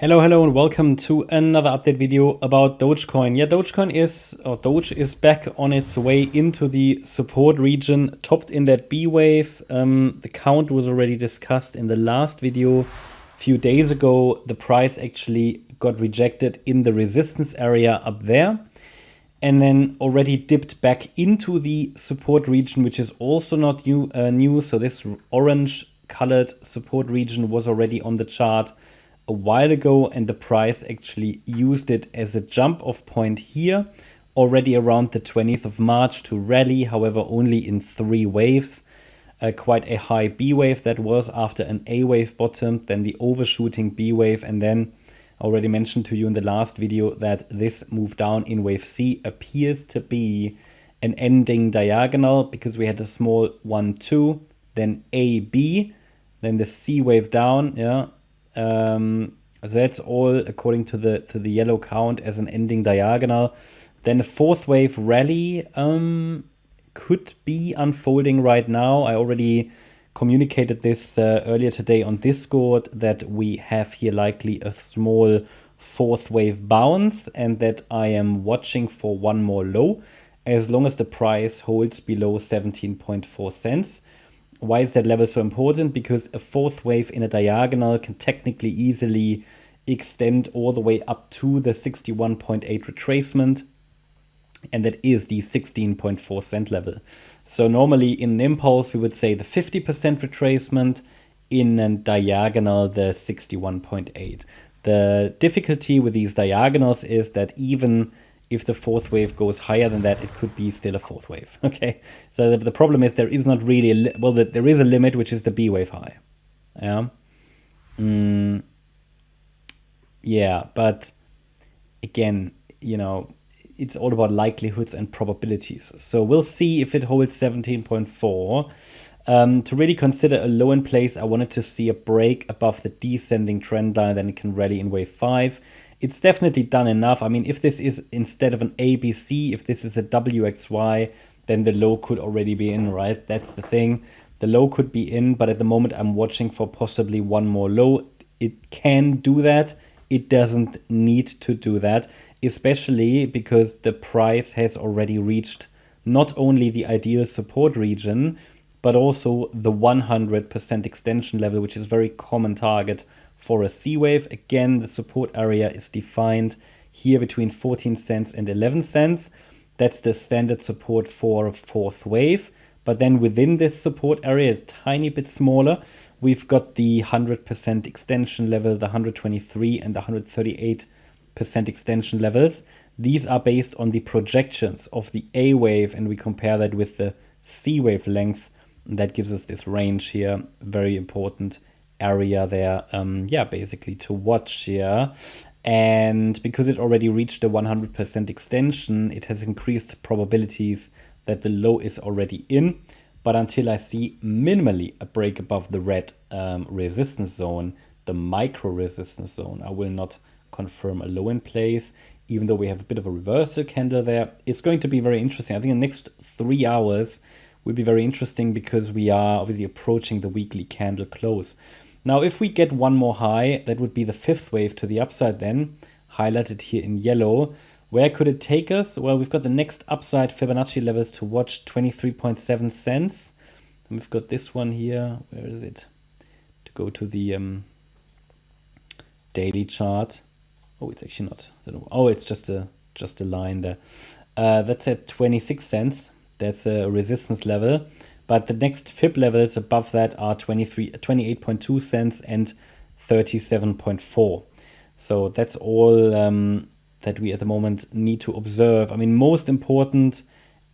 Hello, and welcome to another update video about Dogecoin. Yeah, Doge is back on its way into the support region, topped in that B wave. The count was already discussed in the last video a few days ago. The price actually got rejected in the resistance area up there, and then already dipped back into the support region, which is also not new. So this orange colored support region was already on the chart a while ago, and the price actually used it as a jump off point here already around the 20th of March to rally, however only in 3 waves. Quite a high B wave that was after an A wave bottom, then the overshooting B wave, and then I already mentioned to you in the last video that this move down in wave C appears to be an ending diagonal, because we had a small 1-2, then A, B, then the C wave down, yeah. So that's all according to the yellow count as an ending diagonal. Then a 4th wave rally could be unfolding right now. I already communicated this earlier today on Discord, that we have here likely a small 4th wave bounce, and that I am watching for one more low as long as the price holds below 17.4 cents. Why is that level so important? Because a 4th wave in a diagonal can technically easily extend all the way up to the 61.8 retracement, and that is the 16.4 cent level. So normally in an impulse we would say the 50% retracement, in a diagonal the 61.8. The difficulty with these diagonals is that even if the 4th wave goes higher than that, it could be still a 4th wave. Okay, so the problem is there is not really there is a limit, which is the B wave high. Yeah. Yeah, but again, you know, it's all about likelihoods and probabilities. So we'll see if it holds 17.4. To really consider a low in place, I wanted to see a break above the descending trend line, then it can rally in wave 5. It's definitely done enough. I mean, if this is instead of an ABC, if this is a WXY, then the low could already be in, right? That's the thing. The low could be in, but at the moment I'm watching for possibly one more low. It can do that. It doesn't need to do that, especially because the price has already reached not only the ideal support region, but also the 100% extension level, which is a very common target for a C wave. Again, the support area is defined here between 14 cents and 11 cents. That's the standard support for a 4th wave. But then within this support area, a tiny bit smaller, we've got the 100% extension level, the 123 and the 138% extension levels. These are based on the projections of the A wave, and we compare that with the C wave length. And that gives us this range here, very important area there, yeah, basically to watch here. And because it already reached the 100% extension, it has increased probabilities that the low is already in. But until I see minimally a break above the red resistance zone, the micro resistance zone, I will not confirm a low in place, even though we have a bit of a reversal candle there. It's going to be very interesting. I think the next 3 hours will be very interesting, because we are obviously approaching the weekly candle close. Now, if we get one more high, that would be the 5th wave to the upside then, highlighted here in yellow. Where could it take us? Well, we've got the next upside Fibonacci levels to watch, 23.7 cents. And we've got this one here. Where is it? To go to the daily chart. Oh, it's actually not. I don't know. Oh, it's just a line there. That's at 26 cents. That's a resistance level. But the next Fib levels above that are 28.2 cents and 37.4. So that's all that we at the moment need to observe. I mean, most important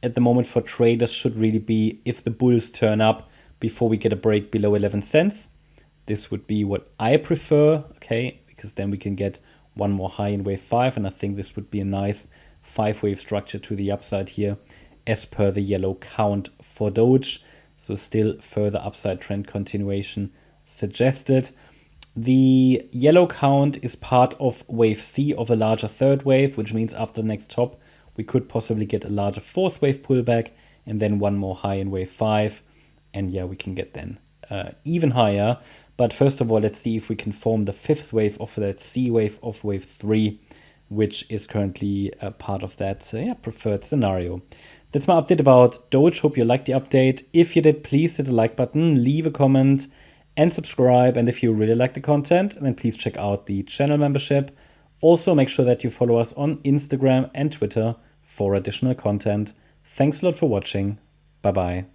at the moment for traders should really be if the bulls turn up before we get a break below 11 cents. This would be what I prefer, okay, because then we can get one more high in wave 5, and I think this would be a nice 5-wave structure to the upside here, as per the yellow count for Doge. So still further upside trend continuation suggested. The yellow count is part of wave C of a larger 3rd wave, which means after the next top, we could possibly get a larger 4th wave pullback, and then one more high in wave 5. And yeah, we can get then even higher. But first of all, let's see if we can form the fifth wave of that C wave of wave 3, which is currently a part of that preferred scenario. That's my update about Doge. Hope you liked the update. If you did, please hit the like button, leave a comment, and subscribe. And if you really like the content, then please check out the channel membership. Also, make sure that you follow us on Instagram and Twitter for additional content. Thanks a lot for watching. Bye-bye.